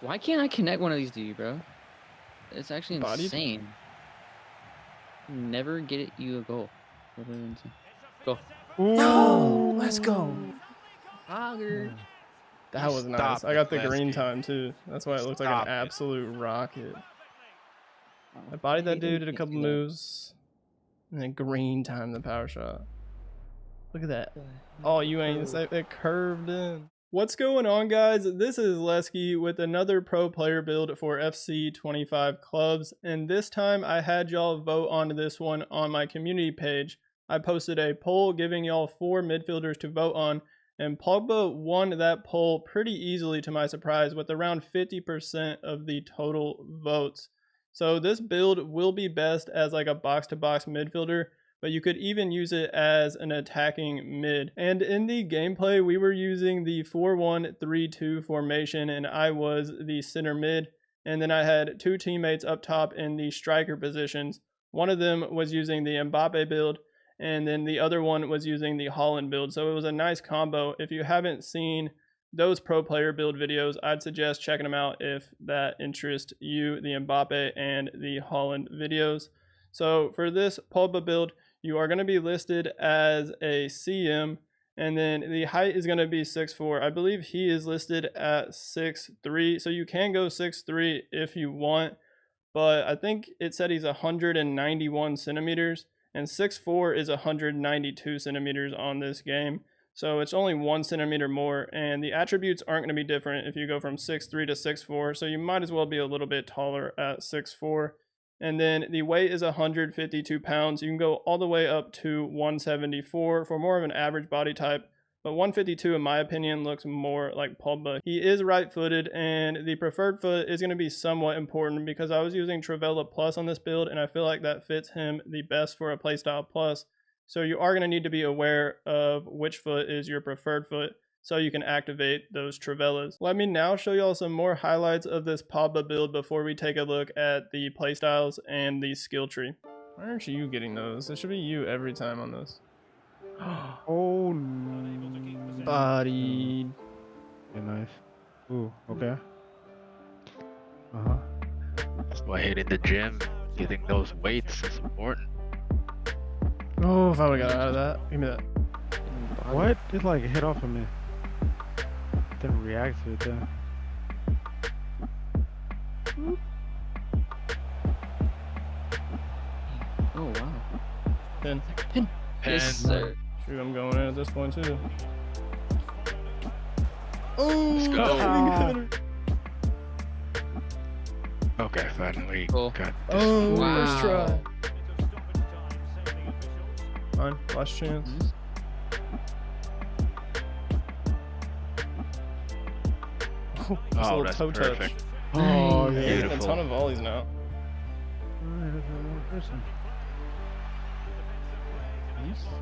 Why can't I connect one of these to you, bro? It's actually Bodied? insane. Never get it you a goal. Go. No, let's go. Auger. That was nice. I got the green time too. That's why it looks like an absolute rocket. I bodied that dude, did a couple moves, and then green time the power shot. Look at that. Oh, you ain't safe. It curved in. What's going on, guys? This is Lesky with another pro player build for FC 25 clubs, and this time I had y'all vote on this one on my community page. I posted a poll giving y'all 4 midfielders to vote on, and Pogba won that poll pretty easily to my surprise with around 50% of the total votes. So this build will be best as like a box-to-box midfielder, but you could even use it as an attacking mid. And in the gameplay, we were using the 4-1-3-2 formation, and I was the center mid. And then I had 2 teammates up top in the striker positions. One of them was using the Mbappe build, and then the other one was using the Haaland build. So it was a nice combo. If you haven't seen those pro player build videos, I'd suggest checking them out if that interests you, the Mbappe and the Haaland videos. So for this Pogba build, you are going to be listed as a CM, and then the height is going to be 6'4". I believe he is listed at 6'3", so you can go 6'3" if you want, but I think it said he's 191 centimeters, and 6'4" is 192 centimeters on this game. So it's only 1 centimeter more, and the attributes aren't going to be different if you go from 6'3" to 6'4", so you might as well be a little bit taller at 6'4". And then the weight is 152 pounds. You can go all the way up to 174 for more of an average body type. But 152, in my opinion, looks more like Pogba. He is right-footed, and the preferred foot is going to be somewhat important because I was using Trivela Plus on this build, and I feel like that fits him the best for a playstyle plus. So you are going to need to be aware of which foot is your preferred foot, so you can activate those Trivelas. Let me now show y'all some more highlights of this Pogba build before we take a look at the playstyles and the skill tree. Why aren't you getting those? It should be you every time on this. Oh, bodied. Yeah, nice. Ooh, okay. Uh-huh. That's why hitting the gym, getting those weights is important. Oh, if I would've got out of that. Give me that. What? It like hit off of me. Didn't react to it then. Oh, wow. Pin. Pin. Yes, sir. Shoot, I'm going in at this point too. Oh, let's go. Okay, finally cool. got this. Oh, wow. First try. Fine, last chance. Oh, Oh, a that's toe perfect. touch. Oh, Yeah, yeah. he's getting a Beautiful. ton of volleys now.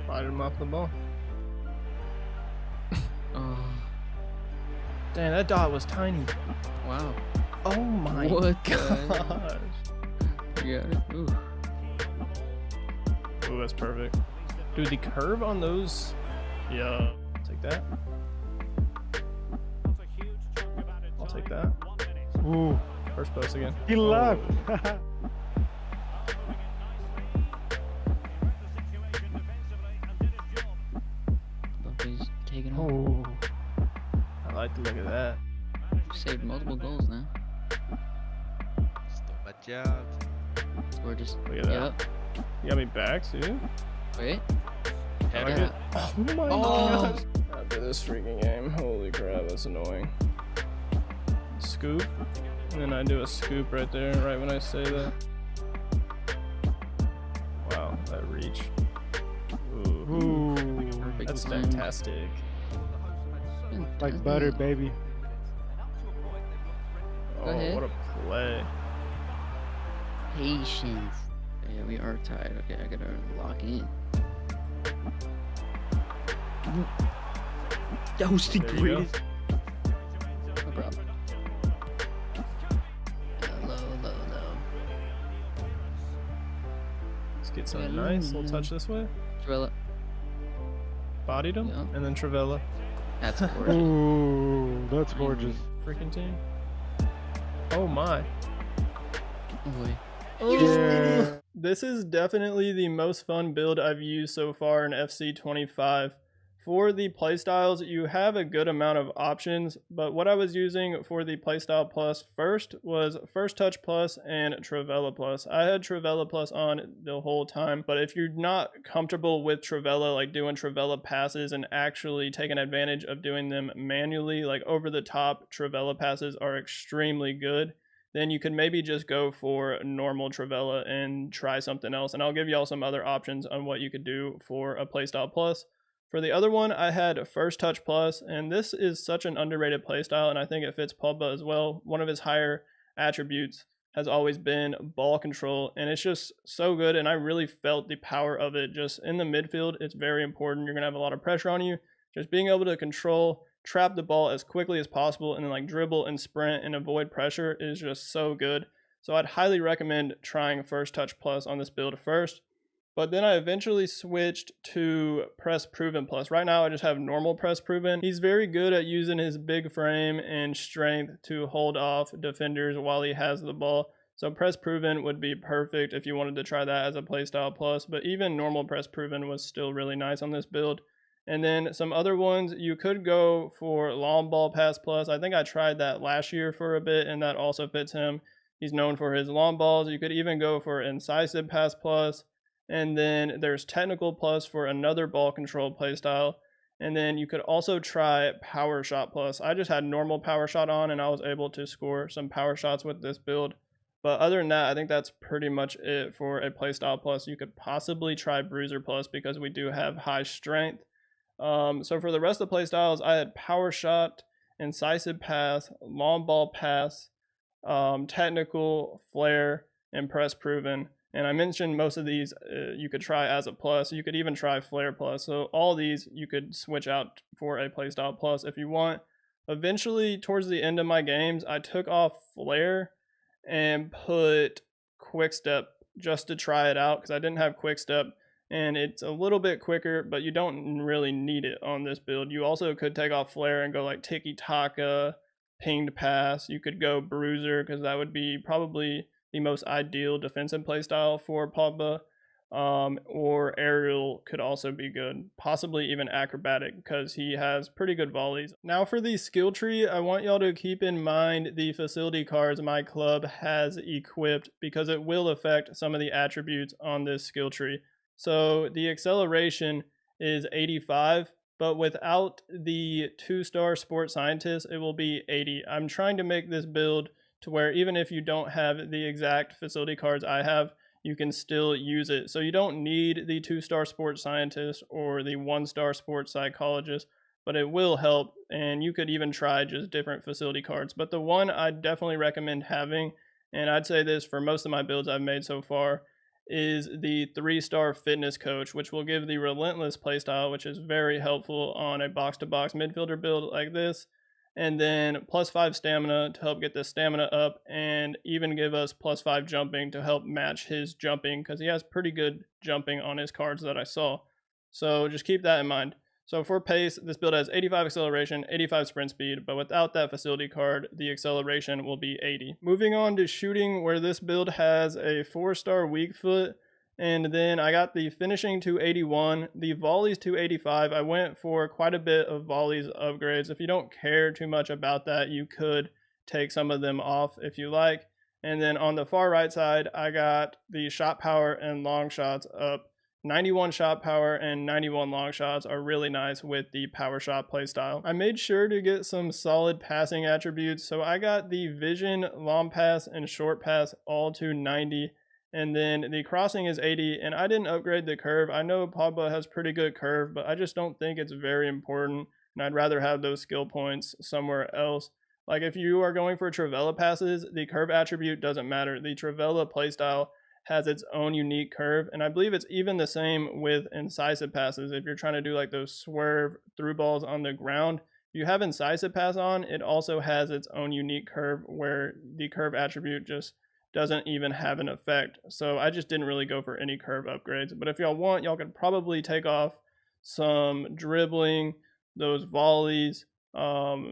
Fired him off the ball. Oh, Dang, that dot was tiny. wow. Oh my What gosh. You got it. Ooh. Ooh, that's perfect. Dude, the curve on those. Yeah. Take that. I'll take that. Ooh, First post again. he left. Mbappe's taking home. Oh, I like the look of that. Saved multiple goals now. Stole my job. We're just. Look at that. Yep. You got me back, too? Wait. I like Yeah. it. Oh my Oh. gosh. After this freaking game. Holy crap, that's annoying. Scoop. And then I do a scoop right there, right when I say that. Wow, that reach. Ooh. ooh, Perfect That's time. fantastic. like butter, baby. Oh, ahead. what a play. Patience. Yeah, we are tied. Okay, I gotta lock in. That was the There you go. greatest. No problem. Low. Let's get some nice little touch this way. Trivela. Bodied him, Yeah. and then Trivela. That's gorgeous. Ooh, that's gorgeous. Freaking team. Oh my. Oh boy. Oh. This is definitely the most fun build I've used so far in FC25. For the playstyles, you have a good amount of options, but what I was using for the playstyle plus first was First Touch Plus and Trivela Plus. I had Trivela Plus on the whole time, but if you're not comfortable with Trivela, like doing Trivela passes and actually taking advantage of doing them manually, like over the top, Trivela passes are extremely good. Then you could maybe just go for normal Trivela and try something else. And I'll give y'all some other options on what you could do for a playstyle plus. For the other one, I had First Touch Plus, and this is such an underrated playstyle, and I think it fits Pogba as well. One of his higher attributes has always been ball control, and it's just so good, and I really felt the power of it. Just in the midfield, it's very important. You're going to have a lot of pressure on you. Just being able to control, trap the ball as quickly as possible, and then like dribble and sprint and avoid pressure is just so good. So I'd highly recommend trying First Touch Plus on this build first. But then I eventually switched to Press Proven Plus. Right now I just have normal Press Proven. He's very good at using his big frame and strength to hold off defenders while he has the ball. So Press Proven would be perfect if you wanted to try that as a playstyle plus. But even normal Press Proven was still really nice on this build. And then some other ones, you could go for Long Ball Pass Plus. I think I tried that last year for a bit, and that also fits him. He's known for his long balls. You could even go for Incisive Pass Plus. And then there's Technical Plus for another ball control playstyle. And then you could also try Power Shot Plus. I just had normal Power Shot on, and I was able to score some power shots with this build. But other than that, I think that's pretty much it for a playstyle plus. You could possibly try Bruiser Plus because we do have high strength. So for the rest of the playstyles, I had Power Shot, Incisive Pass, Long Ball Pass, Technical, Flare, and Press Proven. And I mentioned most of these you could try as a plus. You could even try Flare Plus. So all these you could switch out for a playstyle plus if you want. Eventually, towards the end of my games, I took off Flare and put Quick Step just to try it out because I didn't have Quick Step. And it's a little bit quicker, but you don't really need it on this build. You also could take off Flare and go like Tiki Taka, Pinged Pass. You could go Bruiser because that would be probably the most ideal defensive playstyle for Pogba, or Aerial could also be good, possibly even Acrobatic because he has pretty good volleys. Now for the skill tree, I want y'all to keep in mind the facility cards my club has equipped because it will affect some of the attributes on this skill tree. So the acceleration is 85, but without the 2-star sports scientist, it will be 80. I'm trying to make this build to where even if you don't have the exact facility cards I have, you can still use it. So you don't need the 2-star sports scientist or the 1-star sports psychologist, but it will help. And you could even try just different facility cards. But the one I definitely recommend having, and I'd say this for most of my builds I've made so far, is the 3-star fitness coach, which will give the relentless playstyle, which is very helpful on a box-to-box midfielder build like this. And then +5 stamina to help get the stamina up, and even give us +5 jumping to help match his jumping because he has pretty good jumping on his cards that I saw. So just keep that in mind. So for pace, this build has 85 acceleration, 85 sprint speed, but without that facility card, the acceleration will be 80. Moving on to shooting, where this build has a 4-star weak foot, and then I got the finishing to 81, the volleys to 85. I went for quite a bit of volleys upgrades. If you don't care too much about that, you could take some of them off if you like. And then on the far right side, I got the shot power and long shots up. 91 shot power and 91 long shots are really nice with the power shot playstyle. I made sure to get some solid passing attributes, so I got the vision, long pass, and short pass all to 90, and then the crossing is 80, and I didn't upgrade the curve. I know Pogba has pretty good curve, but I just don't think it's very important, and I'd rather have those skill points somewhere else. Like if you are going for Trivela passes, the curve attribute doesn't matter. The Trivela playstyle has its own unique curve, and I believe it's even the same with incisive passes. If you're trying to do like those swerve through balls on the ground, if you have incisive pass on, it also has its own unique curve where the curve attribute just doesn't even have an effect. So I just didn't really go for any curve upgrades, but if y'all want, y'all could probably take off some dribbling, those volleys,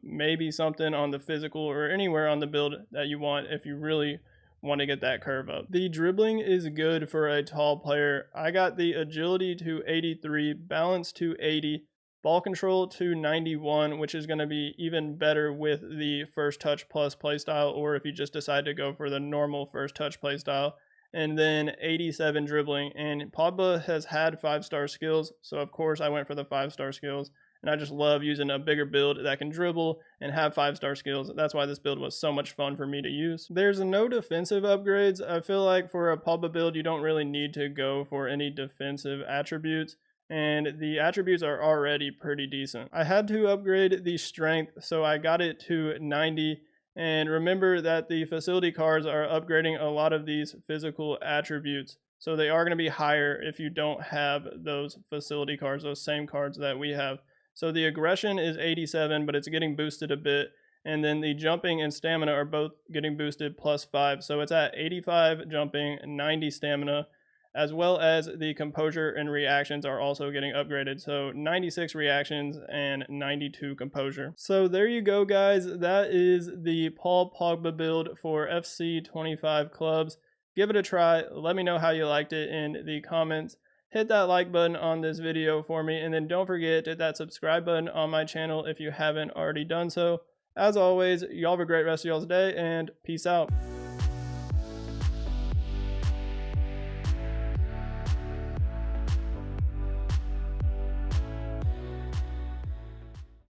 maybe something on the physical or anywhere on the build that you want if you really want to get that curve up. The dribbling is good for a tall player. I got the agility to 83, balance to 80, ball control to 91, which is going to be even better with the first touch plus playstyle, or if you just decide to go for the normal first touch playstyle. And then 87 dribbling. And Pogba has had 5-star skills, so of course I went for the 5-star skills. And I just love using a bigger build that can dribble and have 5-star skills. That's why this build was so much fun for me to use. There's no defensive upgrades. I feel like for a Pogba build, you don't really need to go for any defensive attributes, and the attributes are already pretty decent. I had to upgrade the strength, so I got it to 90. And remember that the facility cards are upgrading a lot of these physical attributes. So they are going to be higher if you don't have those facility cards, those same cards that we have. So the aggression is 87, but it's getting boosted a bit. And then the jumping and stamina are both getting boosted +5. So it's at 85 jumping, 90 stamina, as well as the composure and reactions are also getting upgraded. So 96 reactions and 92 composure. So there you go, guys. That is the Paul Pogba build for FC 25 clubs. Give it a try. Let me know how you liked it in the comments. Hit that like button on this video for me, and then don't forget to hit that subscribe button on my channel if you haven't already done so. As always, y'all have a great rest of y'all's day, and peace out.